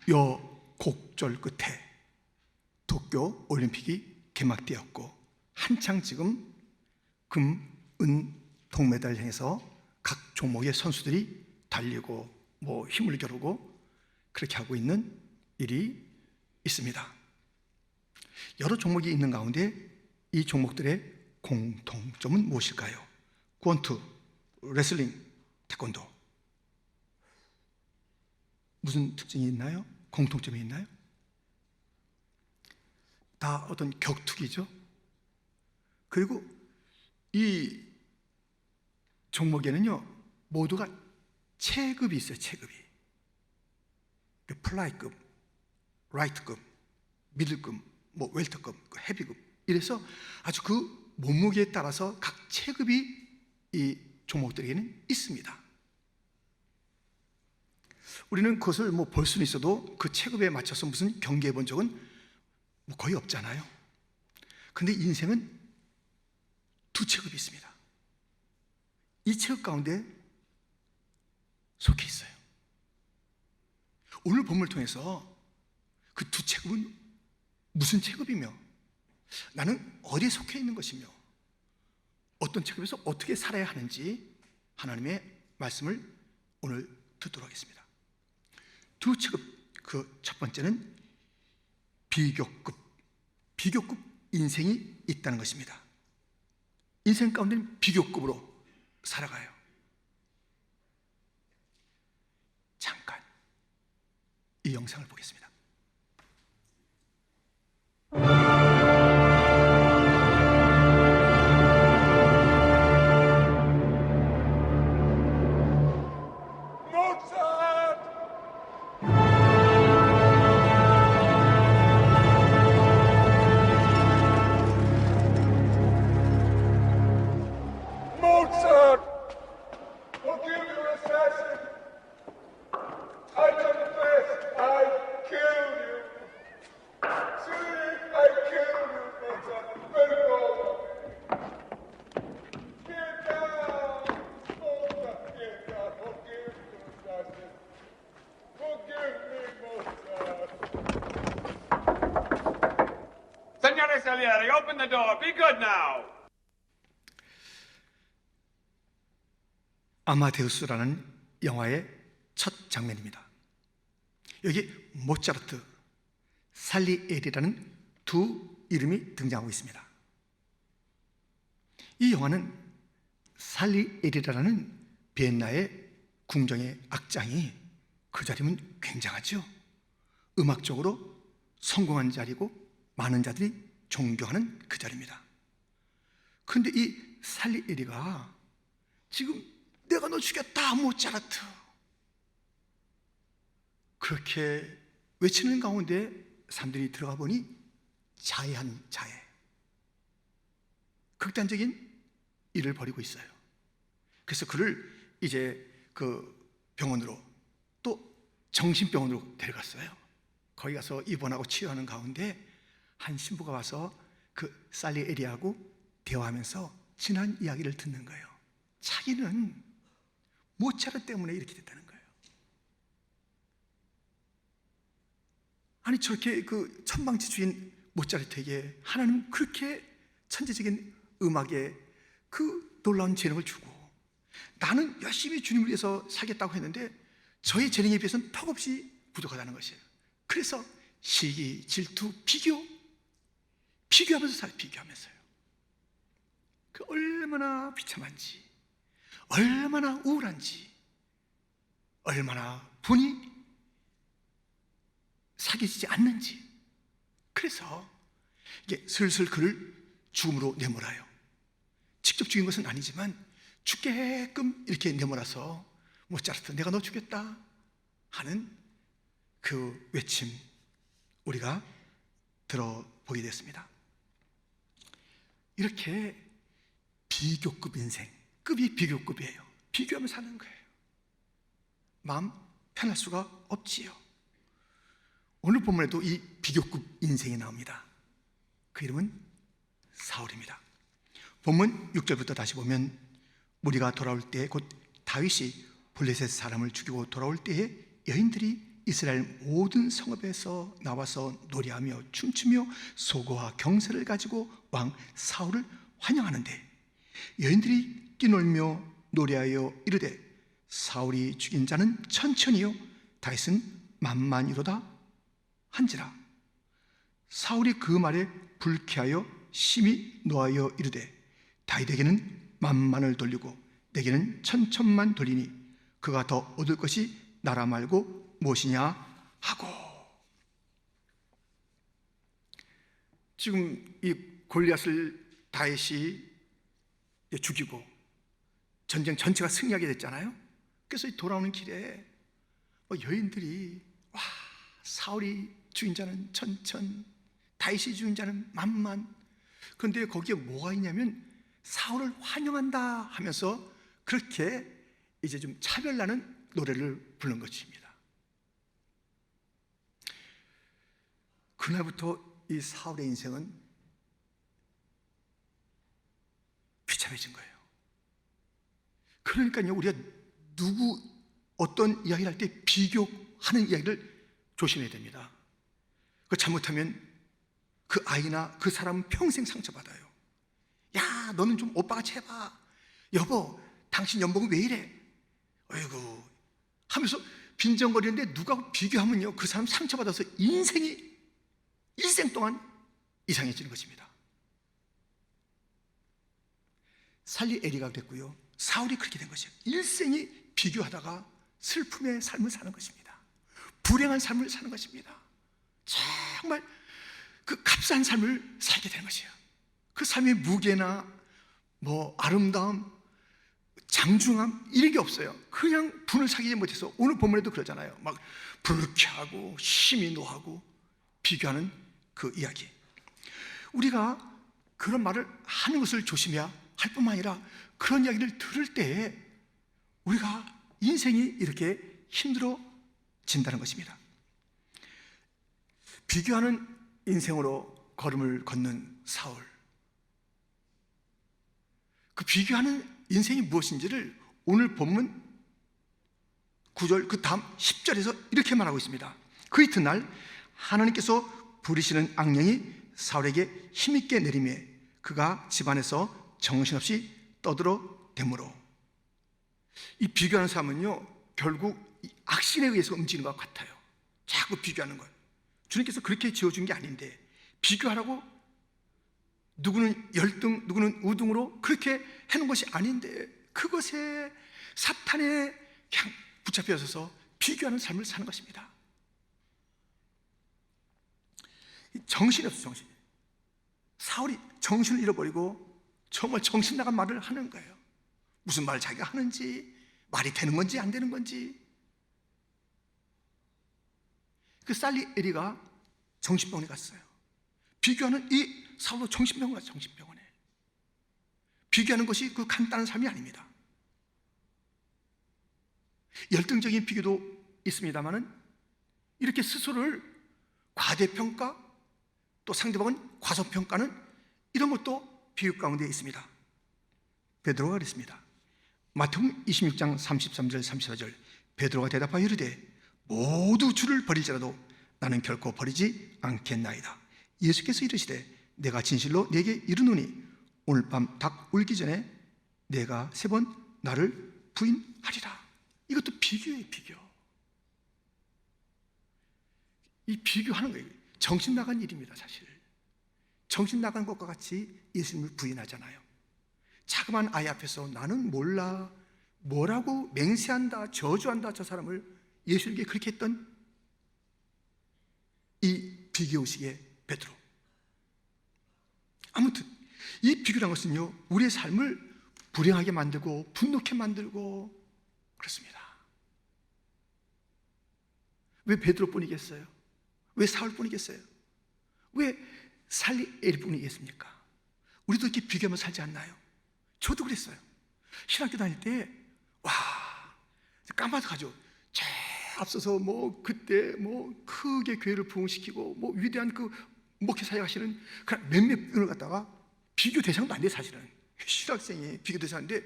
우여곡절 끝에 도쿄 올림픽이 개막되었고 한창 지금 금, 은, 동메달을 향해서 각 종목의 선수들이 달리고 힘을 겨루고 그렇게 하고 있는 일이 있습니다. 여러 종목이 있는 가운데 이 종목들의 공통점은 무엇일까요? 권투, 레슬링, 태권도. 무슨 특징이 있나요? 공통점이 있나요? 다 어떤 격투기죠. 그리고 이 종목에는요 모두가 체급이 있어요. 체급이 플라이급, 라이트급, 미들급, 웰터급, 헤비급 이래서 아주 그 몸무게에 따라서 각 체급이 이 종목들에게는 있습니다. 우리는 그것을 볼 수는 있어도 그 체급에 맞춰서 무슨 경기해 본 적은 거의 없잖아요. 근데 인생은 두 체급이 있습니다. 이 체급 가운데 속해 있어요. 오늘 본문을 통해서 그 두 체급은 무슨 체급이며 나는 어디에 속해 있는 것이며 어떤 체급에서 어떻게 살아야 하는지 하나님의 말씀을 오늘 듣도록 하겠습니다. 두 체급, 그 첫 번째는 비교급 인생이 있다는 것입니다. 인생 가운데는 비교급으로 살아가요. 잠깐 이 영상을 보겠습니다. Signore Salieri, open the door. Be good now. 아마데우스라는 영화의 첫 장면입니다. 여기 모차르트, 살리에리라는 두 이름이 등장하고 있습니다. 이 영화는 살리에리라는 비엔나의 궁정의 악장이 그 자리면 굉장하죠. 음악적으로 성공한 자리고 많은 자들이 존경하는 그 자리입니다. 그런데 이 살리에리가 지금 내가 너 죽였다 모차르트 그렇게 외치는 가운데 사람들이 들어가 보니 자해한 자해, 극단적인 일을 벌이고 있어요. 그래서 그를 이제 그 병원으로 또 정신병원으로 데려갔어요. 거기 가서 입원하고 치료하는 가운데 한 신부가 와서 그 살리에리하고 대화하면서 지난 이야기를 듣는 거예요. 자기는 모차르트 때문에 이렇게 됐다는 거예요. 아니 저렇게 그 천방지주인 모차르트에게 하나님 그렇게 천재적인 음악에 그 놀라운 재능을 주고 나는 열심히 주님을 위해서 살겠다고 했는데 저의 재능에 비해서는 턱없이 부족하다는 것이에요. 그래서 시기, 질투, 비교하면서 살아요. 비교하면서요. 그 얼마나 비참한지, 얼마나 우울한지, 얼마나 분이 사귀지 않는지. 그래서 이게 슬슬 그를 죽음으로 내몰아요. 직접 죽인 것은 아니지만 죽게끔 이렇게 내몰아서 모차르트 내가 너 죽였다 하는 그 외침 우리가 들어보게 됐습니다. 이렇게 비교급 인생, 급이 비교급이에요. 비교하면서 사는 거예요. 마음 편할 수가 없지요. 오늘 본문에도 이 비교급 인생이 나옵니다. 그 이름은 사울입니다. 본문 6절부터 다시 보면 무리가 돌아올 때 곧 다윗이 블레셋 사람을 죽이고 돌아올 때에 여인들이 이스라엘 모든 성읍에서 나와서 노래하며 춤추며 소고와 경세를 가지고 왕 사울을 환영하는데 여인들이 뛰놀며 노래하여 이르되 사울이 죽인 자는 천천히요 다윗은 만만이로다 한지라. 사울이 그 말에 불쾌하여 심히 노하여 이르되 다윗에게는 만만을 돌리고 내게는 천천만 돌리니 그가 더 얻을 것이 나라 말고 무엇이냐 하고. 지금 이 골리앗을 다윗이 죽이고 전쟁 전체가 승리하게 됐잖아요. 그래서 돌아오는 길에 여인들이 와, 사울이 죽인 자는 천천, 다윗이 죽인 자는 만만. 그런데 거기에 뭐가 있냐면 사울을 환영한다 하면서 그렇게 이제 좀 차별나는 노래를 부른 것입니다. 그날부터 이 사울의 인생은 비참해진 거예요. 그러니까요, 우리가 누구 어떤 이야기를 할 때 비교하는 이야기를 조심해야 됩니다. 그 잘못하면 그 아이나 그 사람은 평생 상처받아요. 야, 너는 좀 오빠같이 해봐. 여보, 당신 연봉은 왜 이래? 어이구 하면서 빈정거리는데 누가 비교하면요, 그 사람 상처받아서 일생 동안 이상해지는 것입니다. 살리 에리가 됐고요, 사울이 그렇게 된 것이에요. 일생이 비교하다가 슬픔의 삶을 사는 것입니다. 불행한 삶을 사는 것입니다. 정말 그 값싼 삶을 살게 되는 것이에요. 그 삶의 무게나 뭐 아름다움, 장중함 이런 게 없어요. 그냥 분을 사귀지 못해서 오늘 본문에도 그러잖아요. 막 불쾌하고 심히 노하고 비교하는 그 이야기. 우리가 그런 말을 하는 것을 조심해야 할 뿐만 아니라 그런 이야기를 들을 때 우리가 인생이 이렇게 힘들어진다는 것입니다. 비교하는 인생으로 걸음을 걷는 사울, 그 비교하는 인생이 무엇인지를 오늘 본문 9절 그 다음 10절에서 이렇게 말하고 있습니다. 그 이튿날 하나님께서 부리시는 악령이 사울에게 힘있게 내리매 그가 집안에서 정신없이 떠들어대므로. 이 비교하는 사람은요, 결국 악신에 의해서 움직이는 것 같아요. 자꾸 비교하는 거예요. 주님께서 그렇게 지어준 게 아닌데 비교하라고 누구는 열등, 누구는 우등으로 그렇게 해놓은 것이 아닌데 그것에 사탄에 그냥 붙잡혀서 비교하는 삶을 사는 것입니다. 정신이 없어, 정신. 사울이 정신을 잃어버리고 정말 정신 나간 말을 하는 거예요. 무슨 말을 자기가 하는지, 말이 되는 건지 안 되는 건지. 그 살리 에리가 정신병원에 갔어요. 비교하는 이 사울도 정신병원에 갔어요. 정신병원에. 비교하는 것이 그 간단한 삶이 아닙니다. 열등적인 비교도 있습니다만은 이렇게 스스로를 과대평가, 또 상대방은 과소평가는 이런 것도 비교 가운데 있습니다. 베드로가 그랬습니다. 마태복음 26장 33절 34절 베드로가 대답하여 이르되 모두 주를 버릴지라도 나는 결코 버리지 않겠나이다. 예수께서 이르시되 내가 진실로 네게 이르노니 오늘 밤 닭 울기 전에 내가 3번 나를 부인하리라. 이것도 비교예요. 비교. 이 비교하는 거예요. 정신 나간 일입니다. 사실 정신 나간 것과 같이 예수님을 부인하잖아요. 자그마한 아이 앞에서 나는 몰라, 뭐라고 맹세한다, 저주한다. 저 사람을 예수님께 그렇게 했던 이 비교의식의 베드로. 아무튼 이 비교라는 것은요, 우리의 삶을 불행하게 만들고 분노케 만들고 그렇습니다. 왜 베드로뿐이겠어요? 왜 사울뿐이겠어요? 왜 살리 에리뿐이겠습니까? 우리도 이렇게 비교하며 살지 않나요? 저도 그랬어요. 신학교 다닐 때 와, 깜빡하죠. 제 앞서서 뭐 그때 뭐 크게 교회를 부흥시키고 뭐 위대한 그 목회 사역하시는 그런 몇몇 분을 갖다가 비교 대상도 안 돼. 사실은 신학생이 비교 대상인데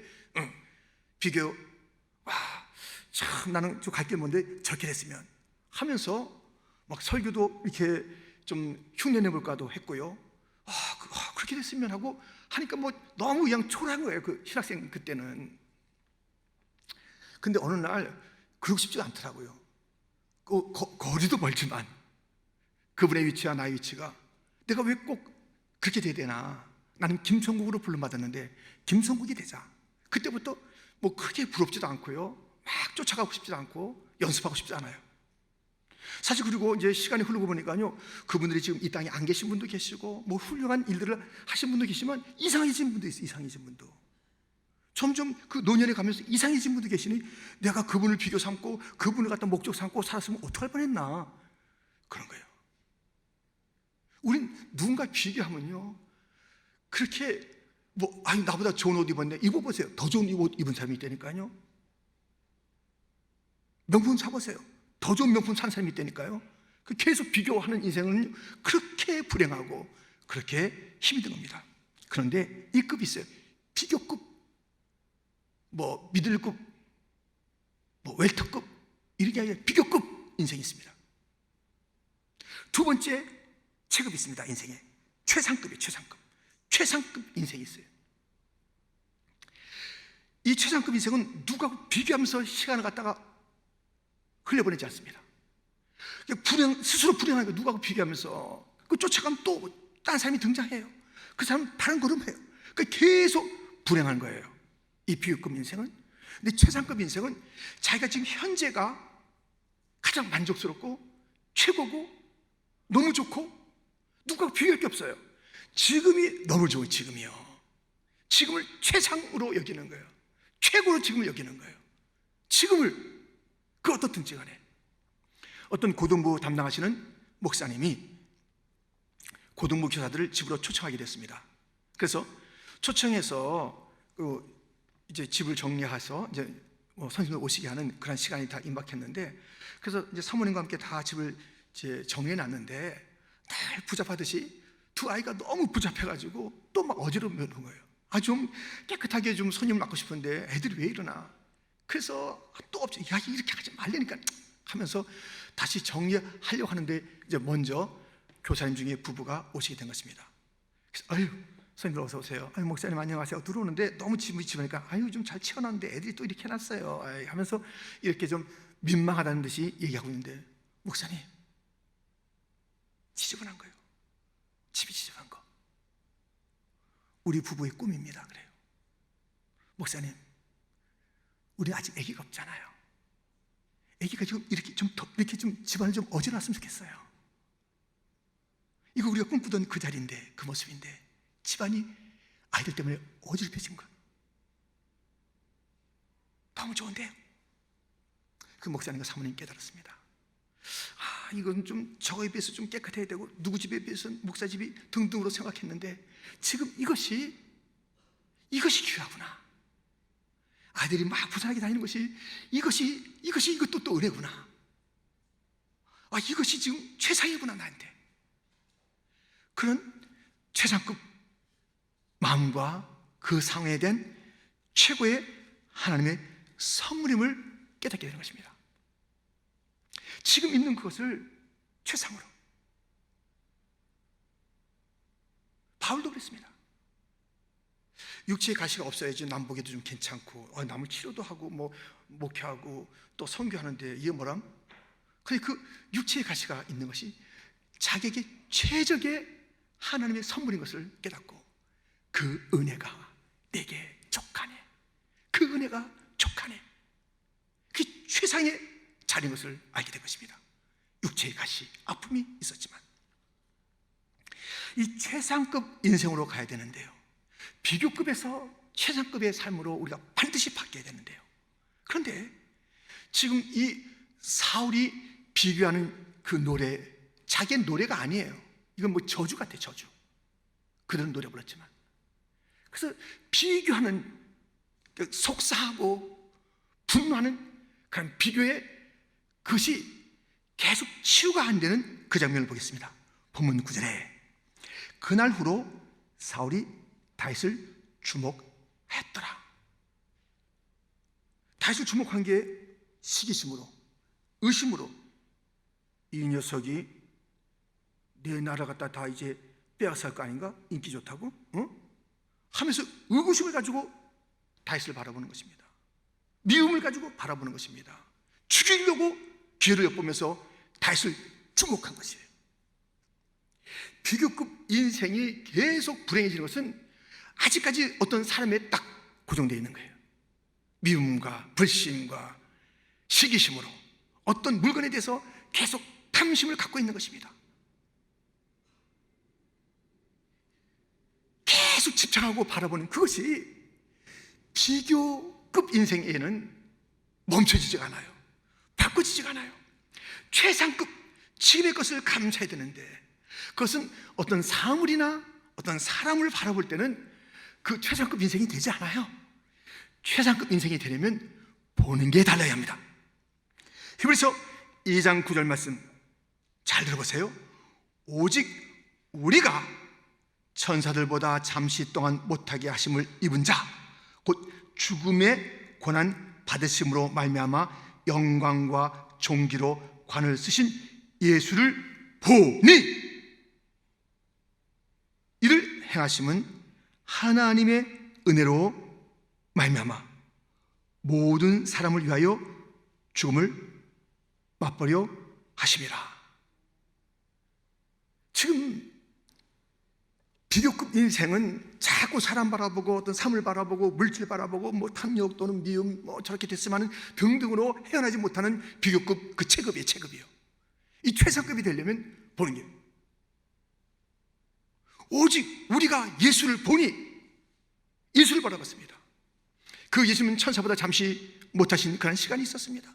비교, 와, 참 나는 좀 갈 길 먼데 저렇게 됐으면 하면서 막 설교도 이렇게 좀 흉내내볼까도 했고요. 그렇게 됐으면 하고 하니까 뭐 너무 그냥 초라한 거예요. 그 신학생 그때는. 근데 어느 날 그러고 싶지가 않더라고요. 거리도 멀지만 그분의 위치와 나의 위치가 내가 왜 꼭 그렇게 돼야 되나. 나는 김성국으로 불러받았는데 김성국이 되자. 그때부터 뭐 크게 부럽지도 않고요, 막 쫓아가고 싶지도 않고 연습하고 싶지 않아요. 사실 그리고 이제 시간이 흐르고 보니까요, 그분들이 지금 이 땅에 안 계신 분도 계시고 뭐 훌륭한 일들을 하신 분도 계시지만 이상해진 분도 있어요. 이상해진 분도 점점 그 노년에 가면서 이상해진 분도 계시니 내가 그분을 비교 삼고 그분을 갖다 목적 삼고 살았으면 어떡할 뻔했나, 그런 거예요. 우린 누군가 비교하면요, 그렇게 뭐 아니 나보다 좋은 옷 입었네, 입어보세요. 더 좋은 옷 입은 사람이 있다니까요. 명품 사보세요. 더 좋은 명품 산 사람이 있다니까요. 계속 비교하는 인생은 그렇게 불행하고 그렇게 힘이 든 겁니다. 그런데 이 급이 있어요. 비교급, 뭐 미들급, 뭐 웰터급, 이런 게 아니라 비교급 인생이 있습니다. 두 번째 체급이 있습니다. 인생에 최상급이에요. 최상급 인생이 있어요. 이 최상급 인생은 누구하고 비교하면서 시간을 갖다가 흘려보내지 않습니다. 스스로 불행하니까 누구하고 비교하면서 쫓아가면 또 다른 사람이 등장해요. 그 사람은 다른 걸음해요. 계속 불행한 거예요, 이 비교급 인생은. 근데 최상급 인생은 자기가 지금 현재가 가장 만족스럽고 최고고 너무 좋고 누구하고 비교할 게 없어요. 지금이 너무 좋은 지금이요. 지금을 최상으로 여기는 거예요. 최고로 지금을 여기는 거예요. 지금을 그 어떻든지 간에. 어떤 고등부 담당하시는 목사님이 고등부 교사들을 집으로 초청하게 됐습니다. 그래서 초청해서 이제 집을 정리해서 이제 선생님들 오시게 하는 그런 시간이 다 임박했는데, 그래서 이제 사모님과 함께 다 집을 이제 정리해 놨는데 날 붙잡하듯이 두 아이가 너무 붙잡혀가지고 또 막 어지러우는 거예요. 좀 깨끗하게 좀 손님을 맡고 싶은데 애들이 왜 이러나. 그래서 또 없지, 야 이렇게 하지 말라니까 하면서 다시 정리하려고 하는데 이제 먼저 교사님 중에 부부가 오시게 된 것입니다. 그래서 선생님 어서 오세요. 목사님 안녕하세요. 들어오는데 너무 집이 집으니까 좀 잘 치워놨는데 애들이 또 이렇게 해놨어요. 하면서 이렇게 좀 민망하다는 듯이 얘기하고 있는데, 목사님 지저분한 거예요. 집이 지저분한 거. 우리 부부의 꿈입니다. 그래요. 목사님, 우리 아직 아기가 없잖아요. 아기가 지금 이렇게 좀 집안을 좀 어지러웠으면 좋겠어요. 이거 우리가 꿈꾸던 그 자리인데, 그 모습인데 집안이 아이들 때문에 어지럽혀진 것. 너무 좋은데요. 그 목사님과 사모님 깨달았습니다. 이건 좀 저거에 비해서 좀 깨끗해야 되고 누구 집에 비해서 목사 집이 등등으로 생각했는데 지금 이것이 귀하구나. 아이들이 막 부산하게 다니는 것이 이것도 또 은혜구나. 이것이 지금 최상이구나 나한테. 그런 최상급 마음과 그 상회에 대한 최고의 하나님의 선물임을 깨닫게 되는 것입니다. 지금 있는 그것을 최상으로. 바울도 그랬습니다. 육체의 가시가 없어야지 남보기도 좀 괜찮고 남을 치료도 하고 뭐 목회하고 또 선교하는데 이게 뭐람? 근데 그 육체의 가시가 있는 것이 자기에게 최적의 하나님의 선물인 것을 깨닫고 그 은혜가 내게 족하네. 그 은혜가 족하네. 그 최상의 자리인 것을 알게 된 것입니다. 육체의 가시, 아픔이 있었지만 이 최상급 인생으로 가야 되는데요, 비교급에서 최상급의 삶으로 우리가 반드시 바뀌어야 되는데요, 그런데 지금 이 사울이 비교하는 그 노래, 자기의 노래가 아니에요. 이건 뭐 저주 같아, 저주. 그들은 노래 불렀지만. 그래서 비교하는, 속상하고 분노하는 그런 비교의 그것이 계속 치유가 안 되는 그 장면을 보겠습니다. 본문 9절에 그날 후로 사울이 다윗을 주목했더라. 다윗을 주목한 게 시기심으로, 의심으로, 이 녀석이 내 나라 갖다 다 이제 빼앗을 거 아닌가? 인기 좋다고? 하면서 의구심을 가지고 다윗을 바라보는 것입니다. 미움을 가지고 바라보는 것입니다. 죽이려고 기회를 엿보면서 다윗을 주목한 것이에요. 비교급 인생이 계속 불행해지는 것은 아직까지 어떤 사람에 딱 고정되어 있는 거예요. 미움과 불신과 시기심으로 어떤 물건에 대해서 계속 탐심을 갖고 있는 것입니다. 계속 집착하고 바라보는 그것이 비교급 인생에는 멈춰지지가 않아요. 바꿔지지가 않아요. 최상급 지금의 것을 감사해야 되는데 그것은 어떤 사물이나 어떤 사람을 바라볼 때는 그 최상급 인생이 되지 않아요. 최상급 인생이 되려면 보는 게 달라야 합니다. 히브리서 2장 9절 말씀 잘 들어보세요. 오직 우리가 천사들보다 잠시 동안 못하게 하심을 입은 자 곧 죽음의 고난 받으심으로 말미암아 영광과 존귀로 관을 쓰신 예수를 보니 이를 행하심은 하나님의 은혜로 말미암아 모든 사람을 위하여 죽음을 맛보려 하심이라. 지금 비교급 인생은 자꾸 사람 바라보고 어떤 삶을 바라보고 물질 바라보고 뭐 탐욕 또는 미움 뭐 저렇게 됐으면 등등으로 헤어나지 못하는 비교급 그 체급이에요. 이 최상급이 되려면 보는 게 오직 우리가 예수를 보니 예수를 바라봤습니다. 그 예수님은 천사보다 잠시 못하신 그런 시간이 있었습니다.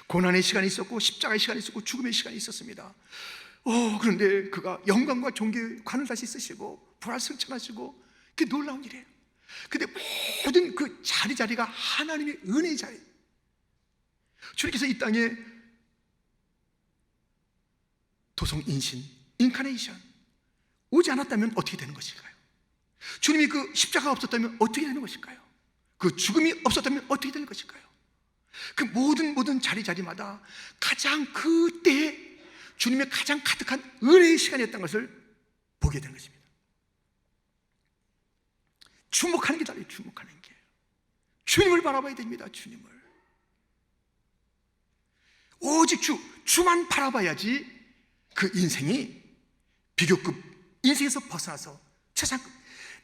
고난의 시간이 있었고 십자가의 시간이 있었고 죽음의 시간이 있었습니다. 그런데 그가 영광과 존귀의 관을 다시 쓰시고 부활 승천하시고 그게 놀라운 일이에요. 근데 모든 그 자리자리가 하나님의 은혜의 자리. 주님께서 이 땅에 도성인신, 인카네이션 오지 않았다면 어떻게 되는 것일까요? 주님이 그 십자가가 없었다면 어떻게 되는 것일까요? 그 죽음이 없었다면 어떻게 되는 것일까요? 그 모든 자리마다 가장 그때에 주님의 가장 가득한 은혜의 시간이었던 것을 보게 된 것입니다. 주목하는 게 달라요. 주목하는 게 주님을 바라봐야 됩니다. 주님을 오직 주만 바라봐야지 그 인생이 비교급 인생에서 벗어나서 최상급.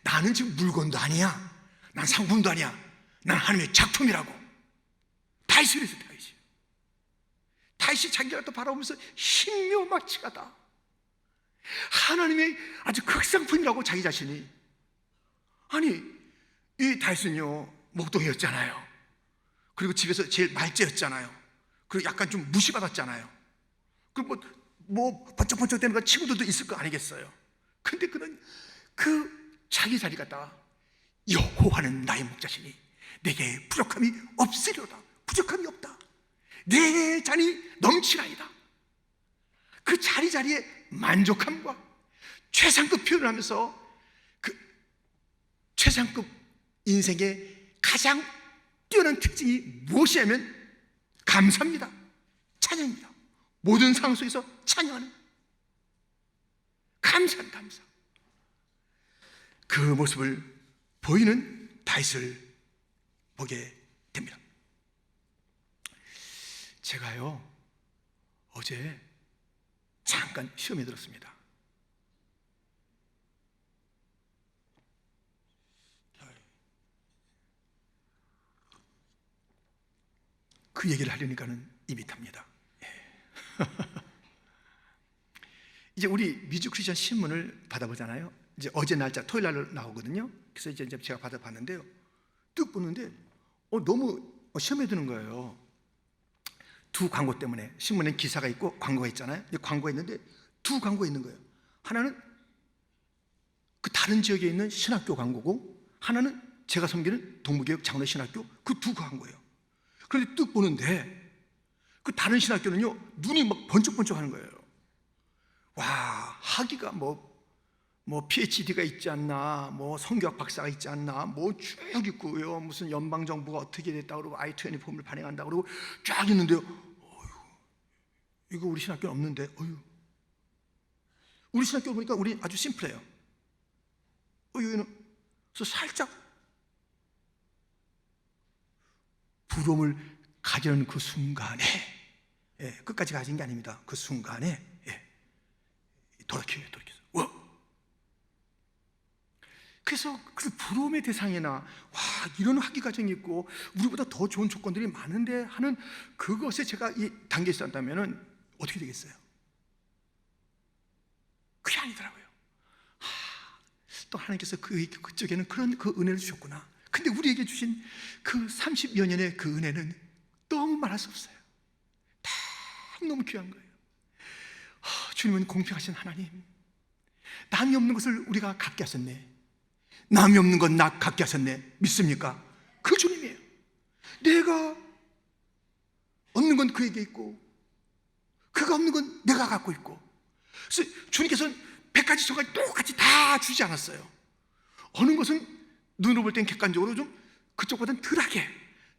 나는 지금 물건도 아니야. 난 상품도 아니야. 난 하나님의 작품이라고. 다윗이 그랬어요. 다윗이 자기가 또 바라보면서 신묘막측하다. 하나님의 아주 극상품이라고 자기 자신이. 아니 이 다윗은요 목동이었잖아요. 그리고 집에서 제일 말째였잖아요. 그리고 약간 좀 무시받았잖아요. 그리고 뭐 번쩍번쩍 되는 거 친구들도 있을 거 아니겠어요. 근데 그는 그 자기 자리 갖다가 여호와는 나의 목자시니 내게 부족함이 없으리로다. 부족함이 없다. 내 잔이 넘치나이다. 그 자리에 만족함과 최상급 표현을 하면서 그 최상급 인생의 가장 뛰어난 특징이 무엇이냐면 감사입니다. 찬양입니다. 모든 상황 속에서 찬양하는 감사. 그 모습을 보이는 다윗을 보게 됩니다. 제가요 어제 잠깐 시험에 들었습니다. 그 얘기를 하려니까는 입이 탑니다. 이제 우리 미주 크리스천 신문을 받아보잖아요. 이제 어제 날짜 토요일 날 나오거든요. 그래서 이제 제가 받아봤는데요. 뚝 보는데 너무 시험에 드는 거예요. 두 광고 때문에. 신문에 기사가 있고 광고가 있잖아요. 광고가 있는데 두 광고가 있는 거예요. 하나는 그 다른 지역에 있는 신학교 광고고 하나는 제가 섬기는 동부교육 장로 신학교 그 두 광고예요. 그런데 뚝 보는데 그 다른 신학교는요 눈이 막 번쩍번쩍 하는 거예요. 와, 학위가 뭐 PhD가 있지 않나, 뭐 성교학 박사가 있지 않나, 뭐 쭉 있고요. 무슨 연방정부가 어떻게 됐다 그러고 I-20 폼을 발행한다 그러고 쫙 있는데요. 이거 우리 신학교는 없는데, 우리 신학교 보니까 우리 아주 심플해요. 여기는 그래서 살짝 부러움을 가지는 그 순간에, 끝까지 가진 게 아닙니다. 그 순간에 돌이켜요. 그래서 그 부러움의 대상이나 와, 이런 학위 과정이 있고 우리보다 더 좋은 조건들이 많은데 하는 그것에 제가 이 단계에서 한다면 어떻게 되겠어요? 그게 아니더라고요. 또 하나님께서 그쪽에는 그런 그 은혜를 주셨구나. 근데 우리에게 주신 그 30여 년의 그 은혜는 너무 말할 수 없어요. 다 너무 귀한 거예요. 주님은 공평하신 하나님, 남이 없는 것을 우리가 갖게 하셨네. 남이 없는 건 나 갖게 하셨네. 믿습니까? 그 주님이에요. 내가 없는 건 그에게 있고 그가 없는 건 내가 갖고 있고. 그래서 주님께서는 100가지 천가지 똑같이 다 주지 않았어요. 어느 것은 눈으로 볼 땐 객관적으로 좀 그쪽보다는 덜하게,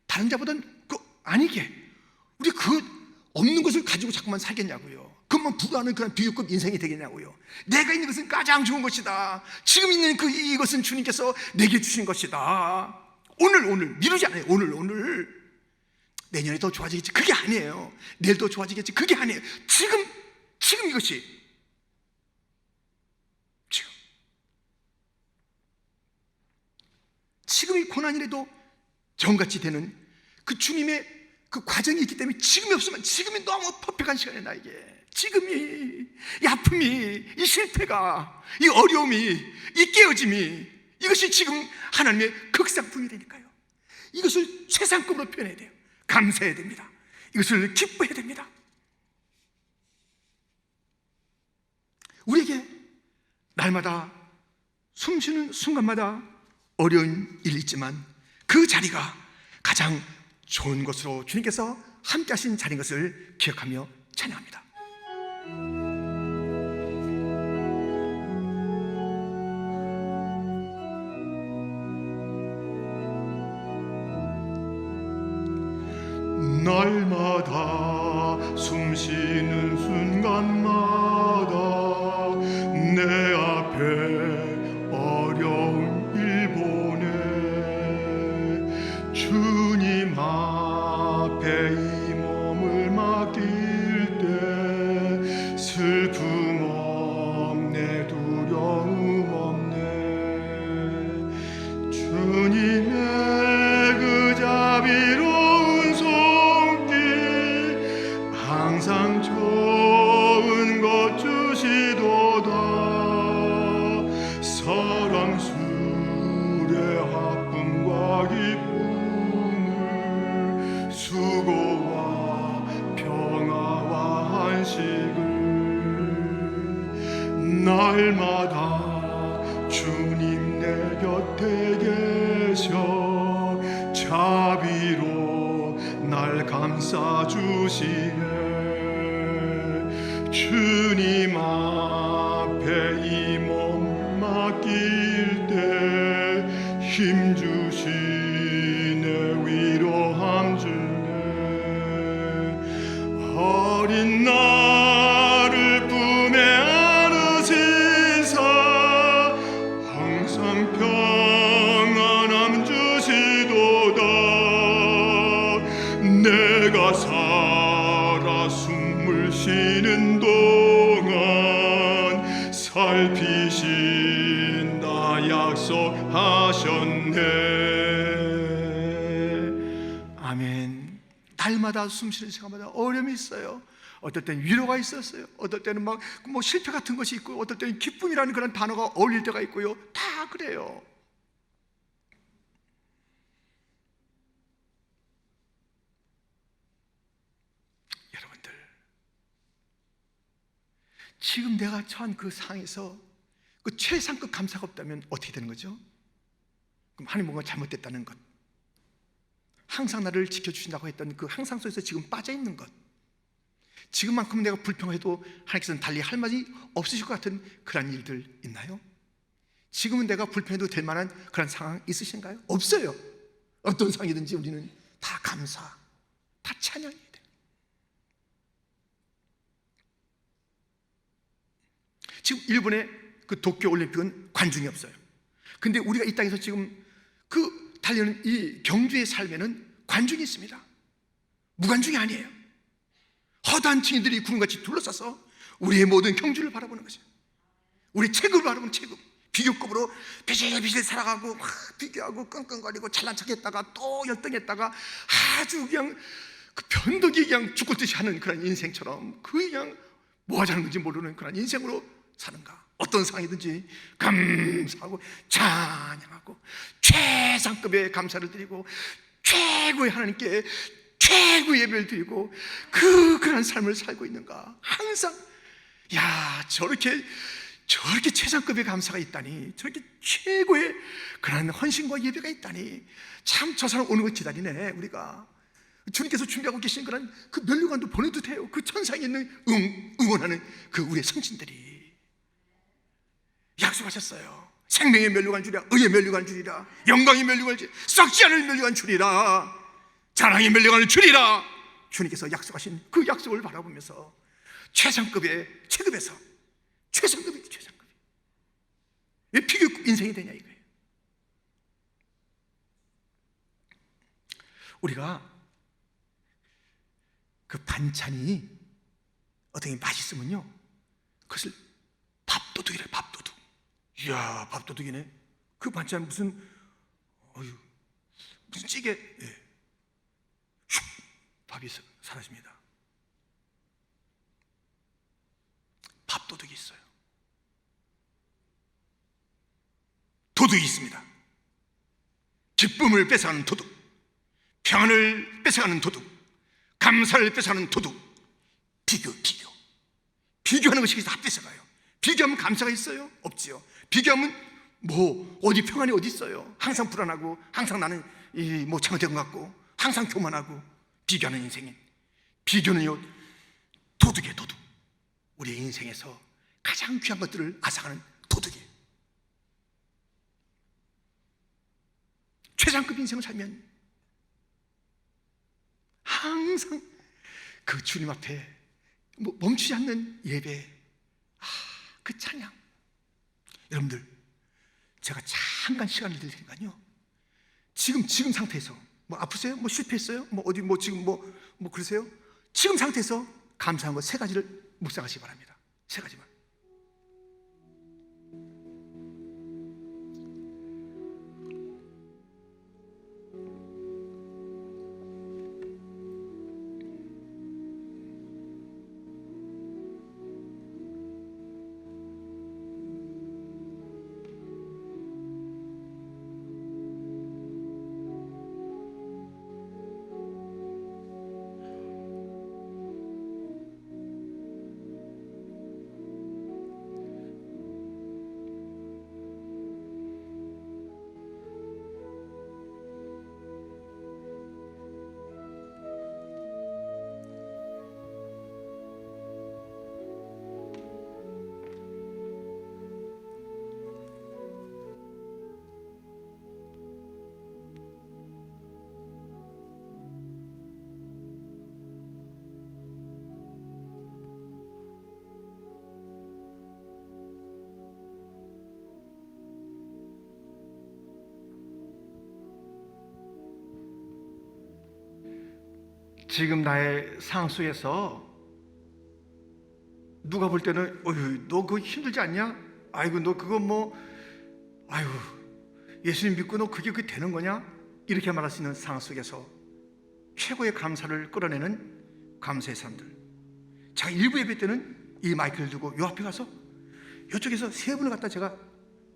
다른 자보다는 아니게. 우리 그 없는 것을 가지고 자꾸만 살겠냐고요. 그것만 부과하는 그런 비유급 인생이 되겠냐고요. 내가 있는 것은 가장 좋은 것이다. 지금 있는 이것은 주님께서 내게 주신 것이다. 오늘 미루지 않아요. 오늘 내년에 더 좋아지겠지, 그게 아니에요. 내일 더 좋아지겠지, 그게 아니에요. 지금 이것이 지금 이 고난이라도 정같이 되는 그 주님의 그 과정이 있기 때문에 지금이 없으면, 지금이 너무 퍼펙트한 시간이에요. 나에게 지금이, 이 아픔이, 이 실패가, 이 어려움이, 이 깨어짐이, 이것이 지금 하나님의 극상품이 되니까요. 이것을 최상급으로 표현해야 돼요. 감사해야 됩니다. 이것을 기뻐해야 됩니다. 우리에게 날마다 숨쉬는 순간마다 어려운 일이 있지만 그 자리가 가장 좋은 것으로 주님께서 함께 하신 자리인 것을 기억하며 찬양합니다. 날마다 숨쉬는 순간마다 내 앞에 어려운 일 보내 주님 앞에 이 몸을 맡길 때 슬픔 없네, 두려움 없네. 주님의 그 자비로운 손길 항상 좋은 것 주시도다. 사랑 수레하쁨과 기쁨을, 수고와 평화와 안식을 날마다 주님 내 곁에 계셔 자비로 날 감싸주시네. 주님 앞에 이 몸 맡길 때 힘주시네, 위로함 주네. 어린 나를 품에 안으시사 항상 평안함 주시도다. 내가 살아 숨을 쉬는 동안 살피신다 약속하셨네. 아멘. 날마다 숨쉬는 시간마다 어려움이 있어요. 어떨 때는 위로가 있었어요. 어떨 때는 막 뭐 실패 같은 것이 있고, 어떨 때는 기쁨이라는 그런 단어가 어울릴 때가 있고요. 다 그래요. 여러분들, 지금 내가 처한 그 상황에서 그 최상급 감사가 없다면 어떻게 되는 거죠? 그럼 하나님 뭔가 잘못됐다는 것, 항상 나를 지켜주신다고 했던 그 항상 속에서 지금 빠져있는 것, 지금만큼은 내가 불평해도 하나님께서는 달리 할 말이 없으실 것 같은 그런 일들 있나요? 지금은 내가 불평해도 될 만한 그런 상황 있으신가요? 없어요. 어떤 상황이든지 우리는 다 감사, 다 찬양해야 돼요. 지금 일본의 그 도쿄 올림픽은 관중이 없어요. 근데 우리가 이 땅에서 지금 그 달리는 이 경주의 삶에는 관중이 있습니다. 무관중이 아니에요. 허다한 증인들이 구름같이 둘러싸서 우리의 모든 경주를 바라보는 것이에요. 우리 체급을 바라보는 체급, 비교급으로 비실비실 살아가고 막 비교하고 끙끙거리고 잘난 척했다가 또 열등했다가 아주 그냥 그 변덕이 그냥 죽을 듯이 하는 그런 인생처럼 그 그냥 뭐 하자는 건지 모르는 그런 인생으로 사는가. 어떤 상황이든지 감사하고 찬양하고 최상급의 감사를 드리고 최고의 하나님께 최고의 예배를 드리고 그런 삶을 살고 있는가. 항상 야 저렇게 최상급의 감사가 있다니, 저렇게 최고의 그런 헌신과 예배가 있다니, 참 저 사람 오는 거 기다리네. 우리가 주님께서 준비하고 계신 그런 그 면류관도 보내도 돼요. 그 천상에 있는 응원하는 그 우리의 성신들이 약속하셨어요. 생명의 면류관 주리라, 의의 면류관 주리라, 영광의 면류관 주리라, 썩지 않을 면류관 주리라, 자랑의 면류관을 주리라. 주님께서 약속하신 그 약속을 바라보면서 최상급의 체급에서 최상급이 최상급이 왜 비교급 인생이 되냐 이거예요. 우리가 그 반찬이 어떻게 맛있으면요, 그것을 밥도둑이래. 밥도둑. 이야, 밥도둑이네. 그 반찬 무슨 찌개, 슉, 밥이 사라집니다. 밥도둑이 있어요. 도둑이 있습니다. 기쁨을 뺏어가는 도둑, 평안을 뺏어가는 도둑, 감사를 뺏어가는 도둑. 비교하는 것이 다 뺏어가요. 비교하면 감사가 있어요? 없지요. 비교하면 뭐 어디 평안이 어디 있어요? 항상 불안하고 항상 나는 뭐 잘못된 것 같고 항상 교만하고 비교하는 인생인, 비교는요 도둑이에요. 도둑. 우리의 인생에서 가장 귀한 것들을 앗아가는 도둑이에요. 최상급 인생을 살면 항상 그 주님 앞에 멈추지 않는 예배, 그 찬양. 여러분들, 제가 잠깐 시간을 드릴 테니까요, 지금 상태에서 뭐 아프세요? 뭐 실패했어요? 뭐 어디 뭐 지금 뭐 그러세요? 지금 상태에서 감사한 것 3가지를 묵상하시기 바랍니다. 3가지만. 지금 나의 상황 속에서 누가 볼 때는 너 그거 힘들지 않냐? 아이고 너 그거 아이고 예수님 믿고 너 그게 되는 거냐? 이렇게 말할 수 있는 상황 속에서 최고의 감사를 끌어내는 감사의 사람들. 제가 일부 예배 때는 이 마이크를 두고 요 앞에 가서 이쪽에서 3분을 갖다 제가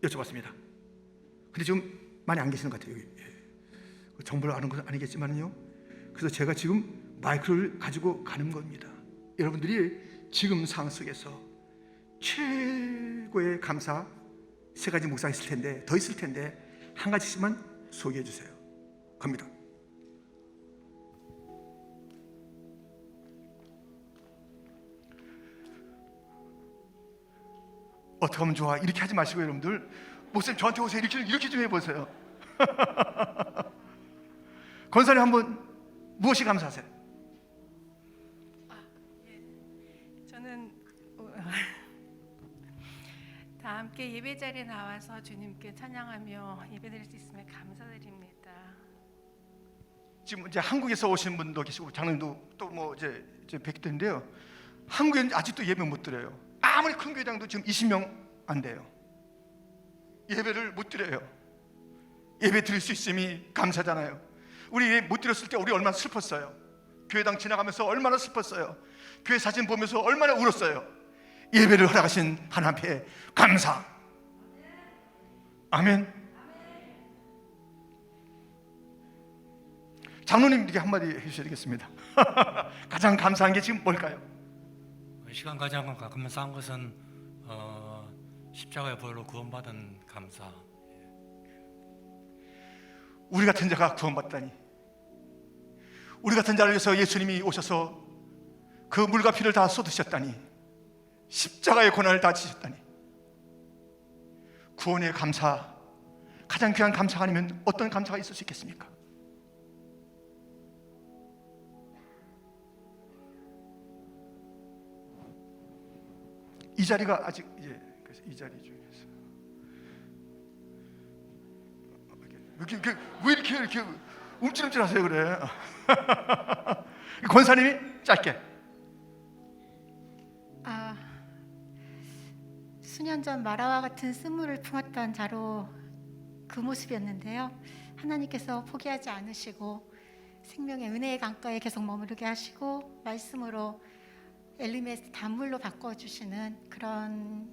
여쭤봤습니다. 근데 지금 많이 안 계시는 것 같아요. 여기. 정보를 아는 건 아니겠지만요, 그래서 제가 지금 마이크를 가지고 가는 겁니다. 여러분들이 지금 상황 속에서 최고의 감사 3가지 묵상했을 텐데, 더 있을 텐데 한 가지씩만 소개해 주세요. 갑니다. 어떻게 하면 좋아? 이렇게 하지 마시고 여러분들, 목사님 저한테 오세요. 이렇게 좀 해보세요. 권사님 한번 무엇이 감사하세요? 저는 다 함께 예배 자리에 나와서 주님께 찬양하며 예배드릴 수 있음에 감사드립니다. 지금 이제 한국에서 오신 분도 계시고 장로님도 또 뭐 이제 뵙던데요. 한국에는 아직도 예배 못 드려요. 아무리 큰 교회당도 지금 20명 안 돼요. 예배를 못 드려요. 예배 드릴 수 있음이 감사잖아요. 우리 못 드렸을 때 우리 얼마나 슬펐어요. 교회당 지나가면서 얼마나 슬펐어요. 교회 사진 보면서 얼마나 울었어요. 예배를 허락하신 하나님 앞에 감사. 아멘. 장로님에게 한마디 해주셔야 되겠습니다. 가장 감사한 게 지금 뭘까요? 시간 가장 감사한 것은 십자가의 보혈로 구원받은 감사. 우리 같은 자가 구원받다니, 우리 같은 자를 위해서 예수님이 오셔서 그 물과 피를 다 쏟으셨다니, 십자가의 고난을 다 지셨다니, 구원의 감사, 가장 귀한 감사가 아니면 어떤 감사가 있을 수 있겠습니까? 이 자리가 아직 이제 이 자리 중에서 왜 이렇게 움찔움찔하세요 그래? 권사님이 짧게. 수년 전 마라와 같은 쓴물을 품었던 자로 그 모습이었는데요. 하나님께서 포기하지 않으시고 생명의 은혜의 강가에 계속 머무르게 하시고 말씀으로 엘리메스 단물로 바꿔주시는 그런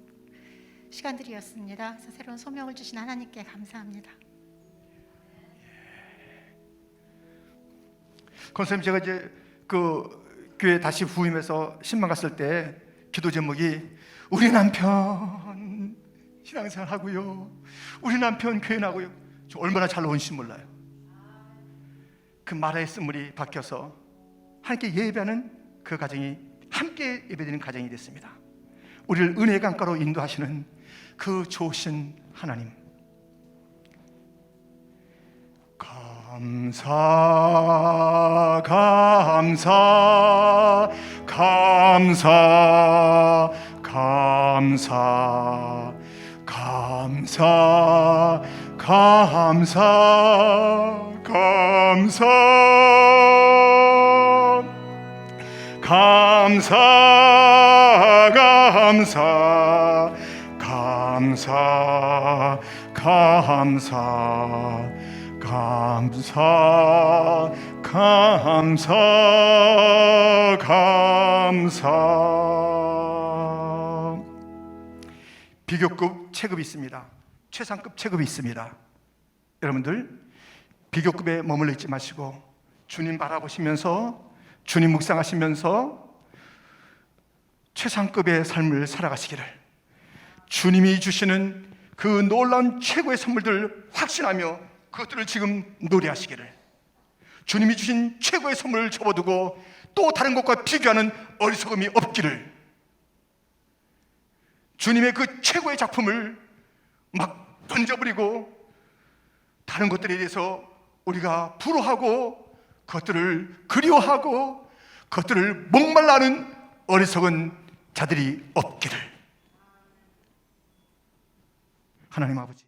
시간들이었습니다. 그래서 새로운 소명을 주신 하나님께 감사합니다. 권사님, 제가 이제 그 교회 다시 부임해서 신방 갔을 때 기도 제목이 우리 남편 신앙생활 하고요, 우리 남편 교회 나고요. 저 얼마나 잘 나온지 몰라요. 그 마라의 쓴물이 바뀌어서 하나님께 예배하는 그 가정이 함께 예배드리는 가정이 됐습니다. 우리를 은혜의 강가로 인도하시는 그 좋으신 하나님, 감사 감사 감사 감사 감사 감사 감사 감사 감사 감사 감사 감사 감사 감사. 비교급 체급이 있습니다. 최상급 체급이 있습니다. 여러분들 비교급에 머물러 있지 마시고 주님 바라보시면서 주님 묵상하시면서 최상급의 삶을 살아가시기를, 주님이 주시는 그 놀라운 최고의 선물들을 확신하며 그것들을 지금 노래하시기를, 주님이 주신 최고의 선물을 접어두고 또 다른 것과 비교하는 어리석음이 없기를, 주님의 그 최고의 작품을 막 던져버리고 다른 것들에 대해서 우리가 부러워하고 그것들을 그리워하고 그것들을 목말라하는 어리석은 자들이 없기를. 하나님 아버지,